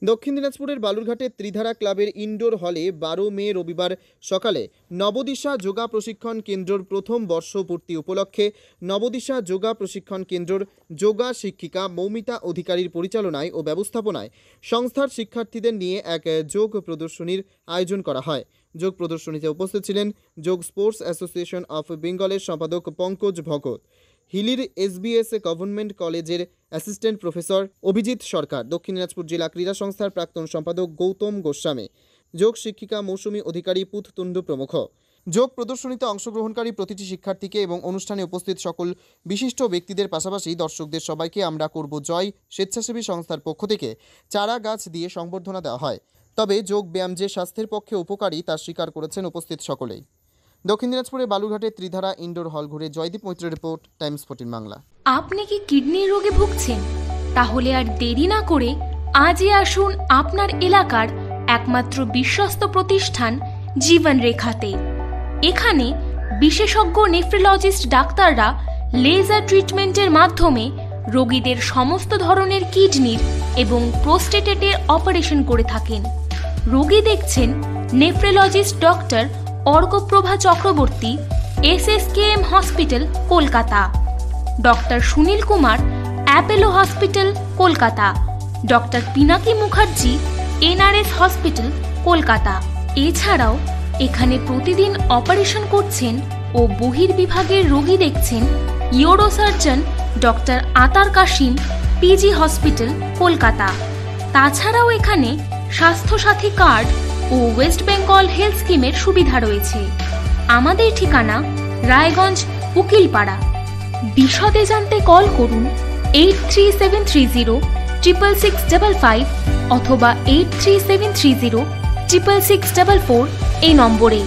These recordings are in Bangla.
দক্ষিণ দিনাজপুরের বালুরঘাটের ত্রিধারা ক্লাবের ইনডোর হলে 12 মে রবিবার সকালে নবদিশা যোগা প্রশিক্ষণ কেন্দ্রের প্রথম বর্ষপূর্তি উপলক্ষে নবদিশা যোগা প্রশিক্ষণ কেন্দ্রের যোগা শিক্ষিকা মৌমিতা অধিকারীর পরিচালনায় ও ব্যবস্থাপনায় সংস্থার শিক্ষার্থীদের নিয়ে এক যোগ প্রদর্শনীর আয়োজন করা হয়। যোগ প্রদর্শনীতে উপস্থিত ছিলেন যোগ স্পোর্টস অ্যাসোসিয়েশন অফ বেঙ্গলের সম্পাদক পঙ্কজ ভগত, হিলির এসবিএস গভর্নমেন্ট কলেজের অ্যাসিস্ট্যান্ট প্রফেসর অভিজিৎ সরকার, দক্ষিণ দিনাজপুর জেলা ক্রীড়া সংস্থার প্রাক্তন সম্পাদক গৌতম গোস্বামী, যোগ শিক্ষিকা মৌসুমী অধিকারী পুততুণ্ড প্রমুখ। যোগ প্রদর্শনীতে অংশগ্রহণকারী প্রতিটি শিক্ষার্থীকে এবং অনুষ্ঠানে উপস্থিত সকল বিশিষ্ট ব্যক্তিদের পাশাপাশি দর্শকদের সবাইকে আমরা করব জয় স্বেচ্ছাসেবী সংস্থার পক্ষ থেকে চারা গাছ দিয়ে সংবর্ধনা দেওয়া হয়। তবে যোগ ব্যায়াম যে স্বাস্থ্যের পক্ষে উপকারী তা স্বীকার করেছেন উপস্থিত সকলেই। দক্ষিণ দিনাজপুরের বালুরঘাটের ত্রিধারা ইনডোর হল ঘুরে জয়দীপ মৈত্রের রিপোর্ট, টাইমস 14 বাংলা। আপনি কি কিডনির রোগে ভুগছেন? তাহলে আর দেরি না করে আজই আসুন আপনার এলাকার একমাত্র বিশ্বস্ত প্রতিষ্ঠান জীবন রেখাতে। এখানে বিশেষজ্ঞ নেফ্রোলজিস্ট ডাক্তাররা লেজার ট্রিটমেন্টের মাধ্যমে রোগীদের সমস্ত ধরনের কিডনির এবং প্রোস্টেটের অপারেশন করে থাকেন। রোগী দেখছেন nephrologist doctor Arkaprava Chakraborty, SSKM hospital, Kolkata; doctor Sunil Kumar, Apollo hospital, Kolkata; doctor Pinaki Mukherjee, NRS hospital, Kolkata. এছাড়াও এখানে প্রতিদিন অপারেশন করছেন ও বহির্বিভাগের রোগী দেখছেন ইউরোসার্জন ডক্টর আতার কাশিম, PG হসপিটাল, কলকাতা। তাছাড়াও এখানে স্বাস্থ্যসাথী কার্ড ও ওয়েস্ট বেঙ্গল হেলথ স্কিমের সুবিধা রয়েছে। আমাদের ঠিকানা রায়গঞ্জ, উকিলপাড়া। বিশদে জানতে কল করুন 8373066655 অথবা 8373066644 এই নম্বরে।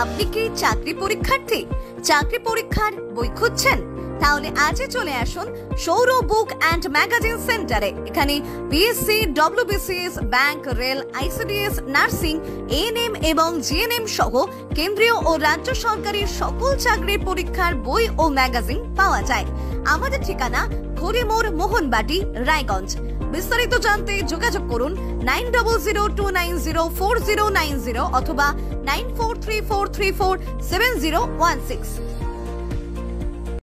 আপনি কি চাকরি পরীক্ষার্থী? চাকরি পরীক্ষার বই খুঁজছেন? তাহলে আজই চলে আসুন সৌরভ বুক অ্যান্ড ম্যাগাজিন সেন্টারে। এখানে BSc, WBCS, bank, rail, ICDS, nursing, ANM এবং GNM সহ কেন্দ্রীয় ও রাজ্য সরকারি সকল চাকরির পরীক্ষার বই ও ম্যাগাজিন পাওয়া যায়। আমাদের ঠিকানা ঘড়িমোড়, মোহনবাটি, রায়গঞ্জ। বিস্তারিত জানতে যোগাযোগ করুন 9002904090 অথবা 9434347016।